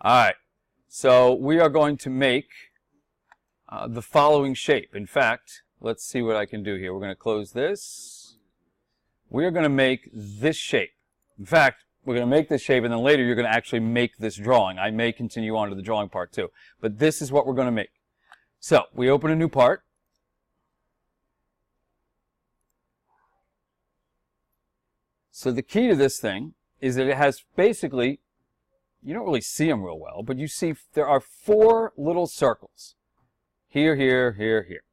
All right, so we are going to make the following shape. In fact, let's see what I can do here. We're going to close this. We are going to make this shape. In fact, we're going to make this shape, and then later you're going to actually make this drawing. I may continue on to the drawing part too, but this is what we're going to make. So we open a new part. So the key to this thing is that it has basically, you don't really see them real well, but you see there are 4 little circles. Here, here, here, here.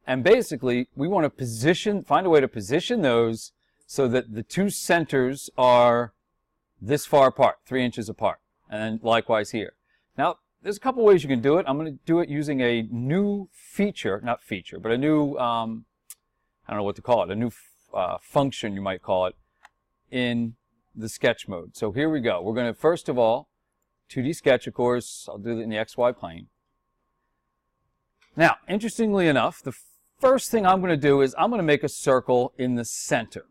And basically, we want to find a way to position those so that the 2 centers are this far apart, 3 inches apart. And then likewise here. Now, there's a couple ways you can do it. I'm going to do it using a new feature, not feature, but a new, I don't know what to call it, a new function you might call it, in the sketch mode. So here we go. We're going to, first of all, 2D sketch, of course. I'll do it in the XY plane. Now, interestingly enough, the first thing I'm going to do is I'm going to make a circle in the center.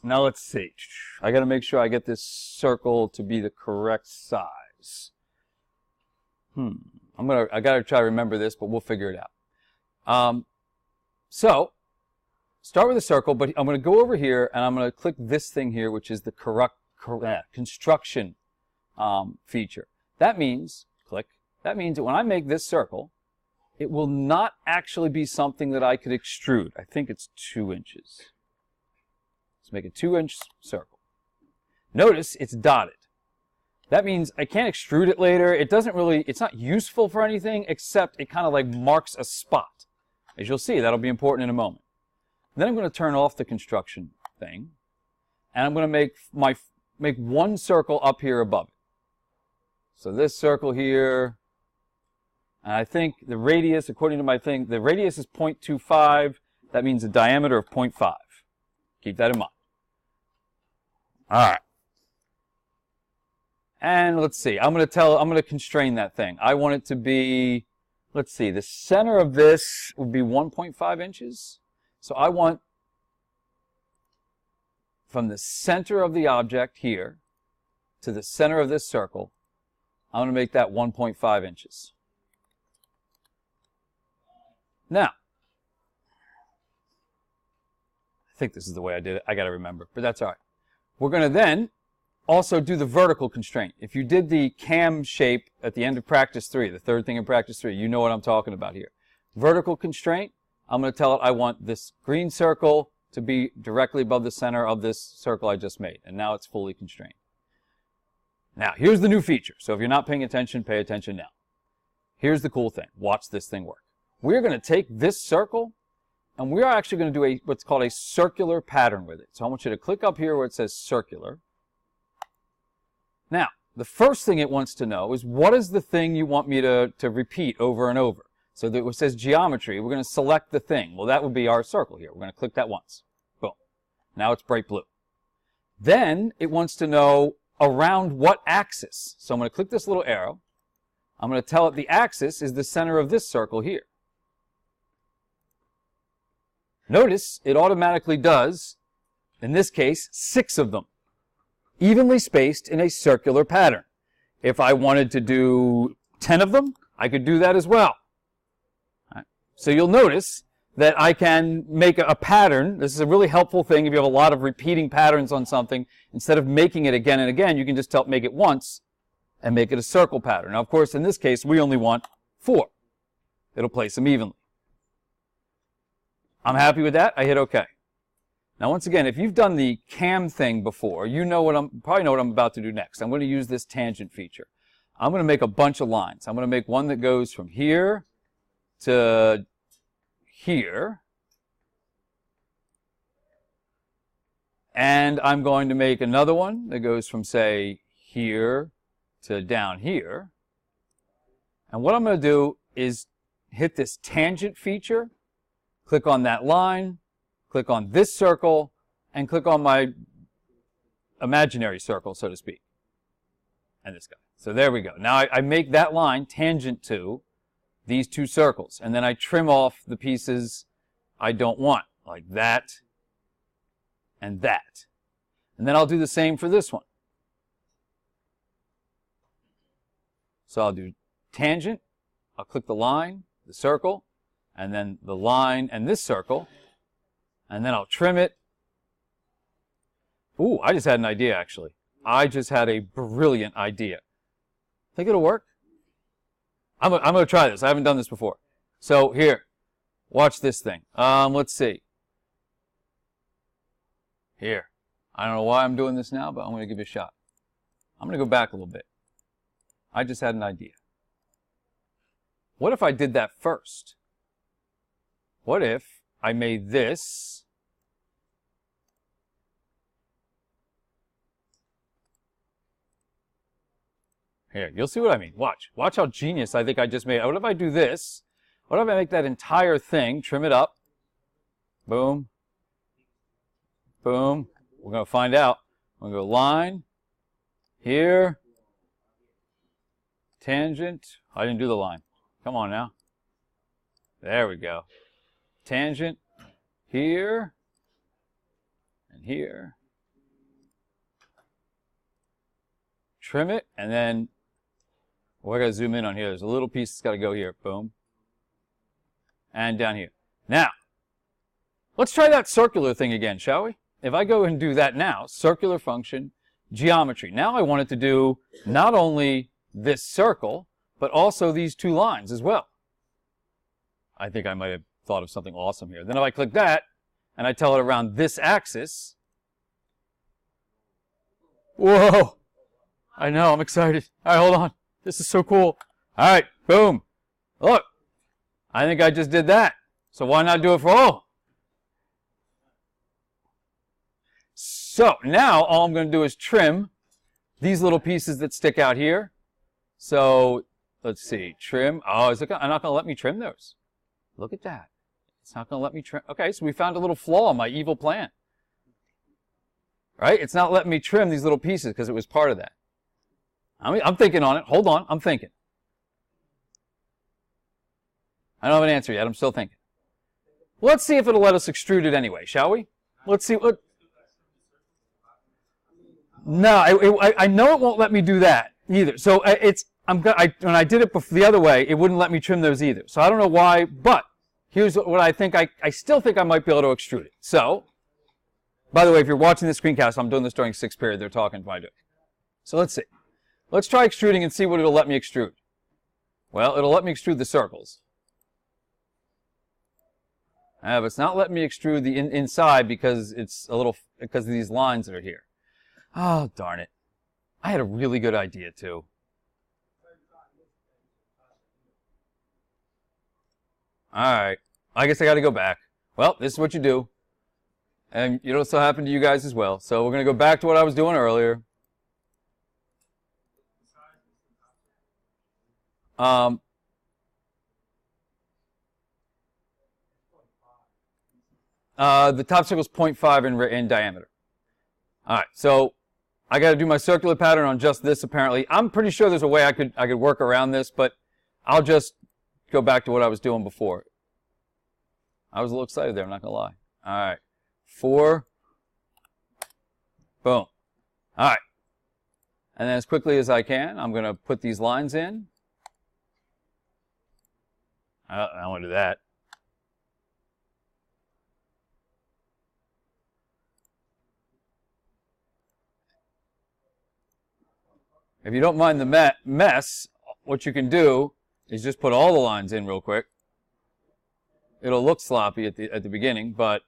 Now let's see. I got to make sure I get this circle to be the correct size. I got to try to remember this, but we'll figure it out. So start with a circle, but I'm going to go over here and I'm going to click this thing here, which is the construction feature. That means, that means that when I make this circle, it will not actually be something that I could extrude. I think it's 2 inches. Let's make a 2-inch circle. Notice it's dotted. That means I can't extrude it later. It doesn't really, it's not useful for anything except it kind of like marks a spot. As you'll see, that'll be important in a moment. Then I'm going to turn off the construction thing, and I'm going to make one circle up here above it. So this circle here, and I think the radius, according to my thing, the radius is 0.25. That means a diameter of 0.5. Keep that in mind. All right. And let's see. I'm going to constrain that thing. I want it to be, let's see, the center of this would be 1.5 inches. So I want from the center of the object here to the center of this circle, I'm going to make that 1.5 inches. Now, I think this is the way I did it. I got to remember, but that's all right. We're going to then also do the vertical constraint. If you did the cam shape at the end of practice 3, the third thing in practice 3, you know what I'm talking about here. Vertical constraint, I'm going to tell it I want this green circle to be directly above the center of this circle I just made. And now it's fully constrained. Now, here's the new feature. So if you're not paying attention, pay attention now. Here's the cool thing. Watch this thing work. We're going to take this circle, and we are actually going to do what's called a circular pattern with it. So I want you to click up here where it says circular. Now, the first thing it wants to know is what is the thing you want me to repeat over and over. So that it says geometry, we're going to select the thing. Well, that would be our circle here. We're going to click that once. Boom. Now it's bright blue. Then it wants to know around what axis. So I'm going to click this little arrow. I'm going to tell it the axis is the center of this circle here. Notice it automatically does, in this case, 6 of them, evenly spaced in a circular pattern. If I wanted to do 10 of them, I could do that as well. Right. So you'll notice that I can make a pattern. This is a really helpful thing if you have a lot of repeating patterns on something. Instead of making it again and again, you can just make it once and make it a circle pattern. Now, of course, in this case, we only want 4. It'll place them evenly. I'm happy with that. I hit OK. Now, once again, if you've done the cam thing before, you know probably know what I'm about to do next. I'm going to use this tangent feature. I'm going to make a bunch of lines. I'm going to make one that goes from here to here. And I'm going to make another one that goes from, say, here to down here. And what I'm going to do is hit this tangent feature, click on that line, click on this circle, and click on my imaginary circle, so to speak, and this guy. So there we go. Now I make that line tangent to these 2 circles, and then I trim off the pieces I don't want, like that and that. And then I'll do the same for this one. So I'll do tangent, I'll click the line, the circle, and then the line and this circle, and then I'll trim it. Ooh, I just had an idea, actually. I just had a brilliant idea. Think it'll work? I'm going to try this. I haven't done this before. So here, watch this thing. Let's see. Here. I don't know why I'm doing this now, but I'm going to give it a shot. I'm going to go back a little bit. I just had an idea. What if I did that first? What if I made this here? You'll see what I mean. Watch. Watch how genius I think I just made. What if I do this? What if I make that entire thing, trim it up? Boom. Boom. We're going to find out. I'm going to go line. Here. Tangent. I didn't do the line. Come on now. There we go. Tangent. Here. And here. Trim it. And then, well, I got to zoom in on here. There's a little piece that's got to go here. Boom. And down here. Now, let's try that circular thing again, shall we? If I go and do that now, circular function, geometry. Now I want it to do not only this circle, but also these two lines as well. I think I might have thought of something awesome here. Then if I click that, and I tell it around this axis, whoa! I know, I'm excited. All right, hold on. This is so cool. All right, boom. Look, I think I just did that. So why not do it for all? So now all I'm going to do is trim these little pieces that stick out here. So let's see, trim. Oh, is it not going to let me trim those? Look at that. It's not going to let me trim. Okay, so we found a little flaw in my evil plan. Right? It's not letting me trim these little pieces because it was part of that. I'm thinking on it. Hold on, I'm thinking. I don't have an answer yet. I'm still thinking. Let's see if it'll let us extrude it anyway, shall we? Let's see what. No, I know it won't let me do that either. So when I did it the other way, it wouldn't let me trim those either. So I don't know why, but here's what I think. I still think I might be able to extrude it. So, by the way, if you're watching this screencast, I'm doing this during 6th period. They're talking while I do it. So let's see. Let's try extruding and see what it'll let me extrude. Well, it'll let me extrude the circles. But it's not letting me extrude the inside because because of these lines that are here. Oh, darn it. I had a really good idea, too. All right. I guess I got to go back. Well, this is what you do. And it'll still happen to you guys as well. So we're going to go back to what I was doing earlier. The top circle is 0.5 in diameter. All right, so I got to do my circular pattern on just this. Apparently, I'm pretty sure there's a way I could work around this, but I'll just go back to what I was doing before. I was a little excited there. I'm not gonna lie. All right, 4. Boom. All right, and then as quickly as I can, I'm gonna put these lines in. I want to do that. If you don't mind the mess, what you can do is just put all the lines in real quick. It'll look sloppy at the beginning, but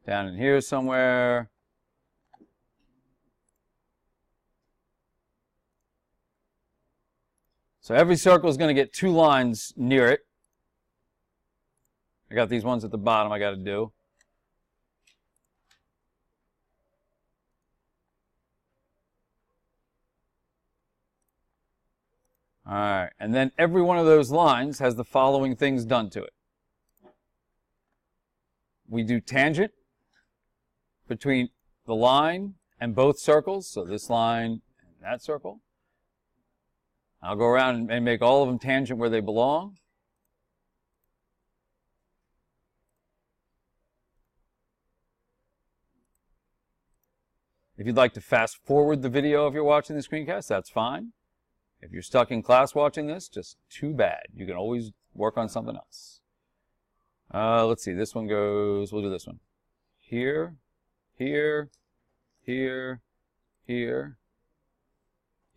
down in here somewhere. So every circle is going to get 2 lines near it. I got these ones at the bottom I got to do. All right, and then every one of those lines has the following things done to it. We do tangent between the line and both circles, so this line and that circle. I'll go around and make all of them tangent where they belong. If you'd like to fast forward the video if you're watching the screencast, that's fine. If you're stuck in class watching this, just too bad. You can always work on something else. Let's see, this one goes, we'll do this one. Here, here, here, here,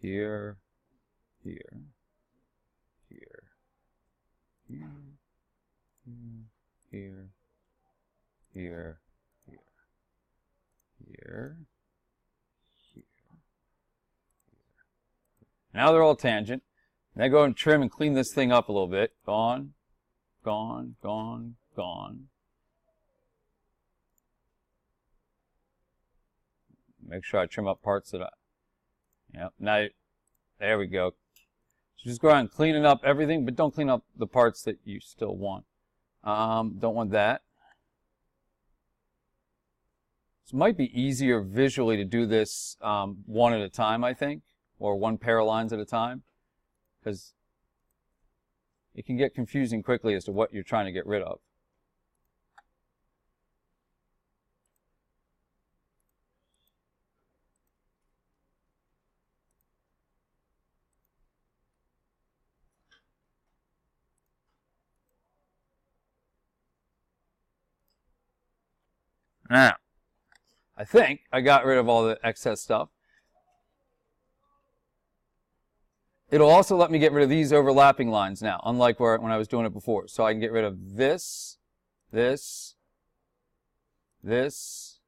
here, here, here, here, here, here, here, here. Now they're all tangent. Now go and trim and clean this thing up a little bit. Gone, gone, gone, gone. Make sure I trim up parts that yep, now, there we go. So just go around cleaning up everything, but don't clean up the parts that you still want. Don't want that. It might be easier visually to do this one at a time, I think, or one pair of lines at a time, because it can get confusing quickly as to what you're trying to get rid of. Now, I think I got rid of all the excess stuff. It'll also let me get rid of these overlapping lines now, unlike when I was doing it before. So I can get rid of this, this, this.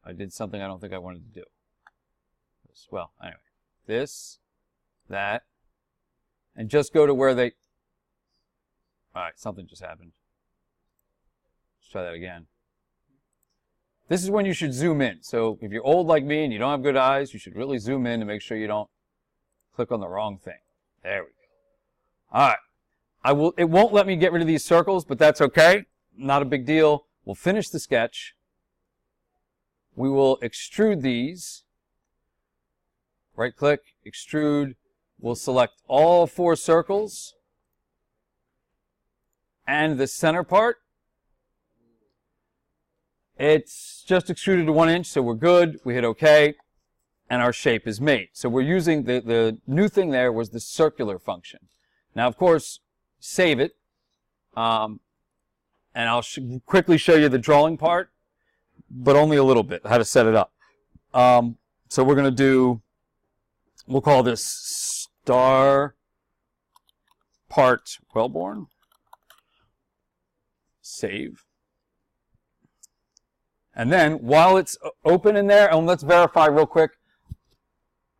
I did something I don't think I wanted to do. Well, anyway, this, that, and just go to where they... All right, something just happened. Let's try that again. This is when you should zoom in. So if you're old like me and you don't have good eyes, you should really zoom in to make sure you don't click on the wrong thing. There we go. All right. It won't let me get rid of these circles, but that's okay. Not a big deal. We'll finish the sketch. We will extrude these. Right click, extrude. We'll select all 4 circles and the center part. It's just extruded to 1 inch, so we're good. We hit OK, and our shape is made. So we're using the new thing there was the circular function. Now, of course, save it, and I'll quickly show you the drawing part, but only a little bit, how to set it up. So we're going to do, we'll call this star part Wellborn. Save. And then, while it's open in there, and let's verify real quick.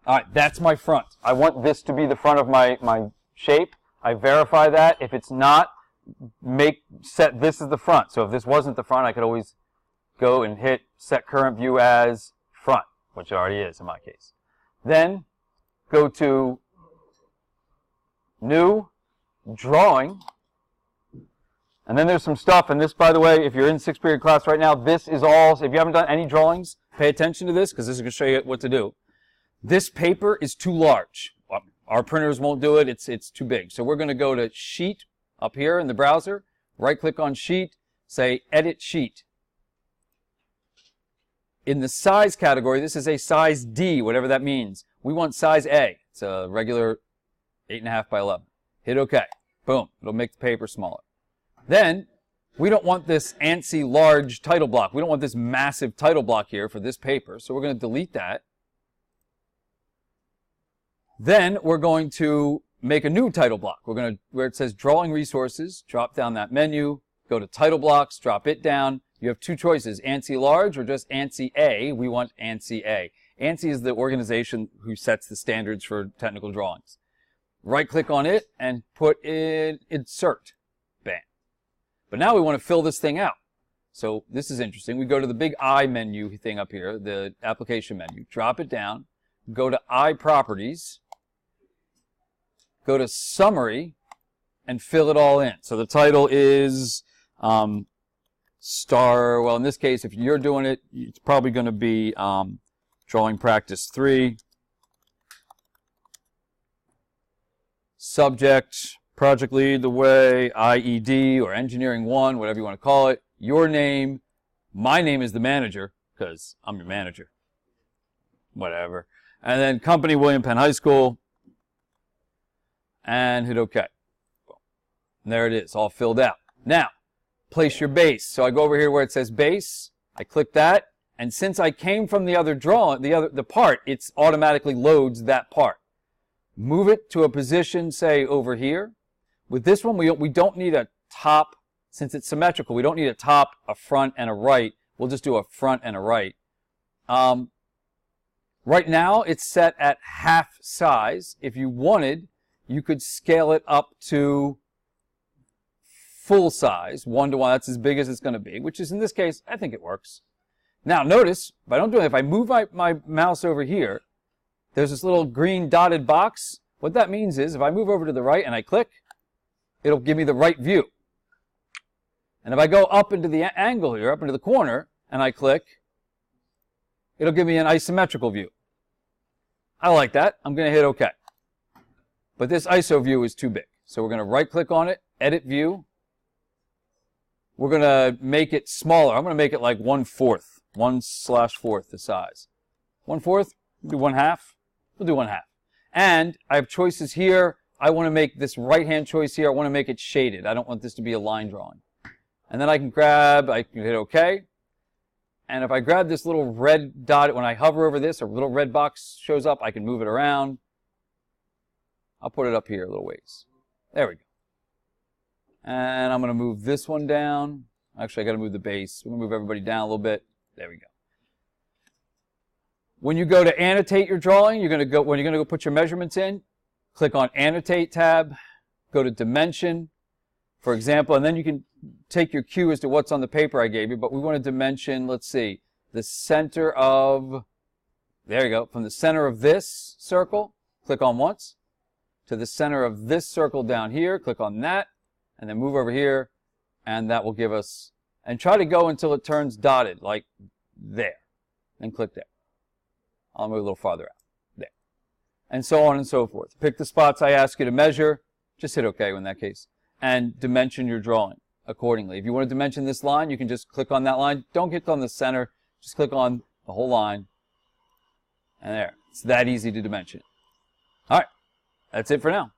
All right, that's my front. I want this to be the front of my shape. I verify that. If it's not, set this as the front. So if this wasn't the front, I could always go and hit set current view as front, which it already is in my case. Then, go to New, Drawing. And then there's some stuff, and this, by the way, if you're in 6th period class right now, this is all, if you haven't done any drawings, pay attention to this, because this is going to show you what to do. This paper is too large. Our printers won't do it, it's too big. So we're going to go to Sheet up here in the browser, right-click on Sheet, say Edit Sheet. In the size category, this is a size D, whatever that means. We want size A. It's a regular 8.5 by 11. Hit OK. Boom. It'll make the paper smaller. Then, we don't want this antsy large title block. We don't want this massive title block here for this paper, so we're going to delete that. Then, we're going to make a new title block. We're going to, where it says Drawing Resources, drop down that menu, go to Title Blocks, drop it down. You have 2 choices, ANSI Large or just ANSI A. We want ANSI A. ANSI is the organization who sets the standards for technical drawings. Right-click on it and put in Insert. Bam. But now we want to fill this thing out. So this is interesting. We go to the big I menu thing up here, the application menu. Drop it down. Go to I Properties. Go to Summary and fill it all in. So the title is Star, well in this case if you're doing it, it's probably going to be Drawing Practice 3. Subject, Project Lead the Way, IED, or Engineering 1, whatever you want to call it. Your name. My name is the manager, because I'm your manager. whatever. And then company, William Penn High School. And hit OK. And there it is, all filled out. Now, place your base. So I go over here where it says base. I click that. And since I came from the other drawing, the part, it automatically loads that part. Move it to a position, say, over here. With this one, we don't need a top. Since it's symmetrical, we don't need a top, a front, and a right. We'll just do a front and a right. Right now, it's set at half size. If you wanted, you could scale it up to full size, 1-to-1. That's as big as it's going to be, which is, in this case, I think it works. Now, notice, if I don't do it, if I move my mouse over here, there's this little green dotted box. What that means is, if I move over to the right and I click, it'll give me the right view. And if I go up into the angle here, up into the corner, and I click, it'll give me an isometrical view. I like that. I'm going to hit OK. But this ISO view is too big. So we're going to right-click on it, Edit View. We're going to make it smaller. I'm going to make it like 1/4, 1/4 the size. 1/4, we'll do 1/2. We'll do 1/2. And I have choices here. I want to make this right-hand choice here. I want to make it shaded. I don't want this to be a line drawing. And then I can hit OK. And if I grab this little red dot, when I hover over this, a little red box shows up. I can move it around. I'll put it up here a little ways. There we go. And I'm going to move this one down. Actually, I got to move the base. We're going to move everybody down a little bit. There we go. When you go to annotate your drawing, when you're going to go put your measurements in, click on Annotate tab, go to Dimension, for example, and then you can take your cue as to what's on the paper I gave you, but we want to dimension, let's see, the center of, there you go, from the center of this circle, click on once, to the center of this circle down here, click on that, and then move over here, and that will give us, and try to go until it turns dotted, like there, and click there. I'll move a little farther out, there. And so on and so forth. Pick the spots I ask you to measure, just hit OK in that case, and dimension your drawing accordingly. If you want to dimension this line, you can just click on that line. Don't click on the center, just click on the whole line, and there. It's that easy to dimension. All right, that's it for now.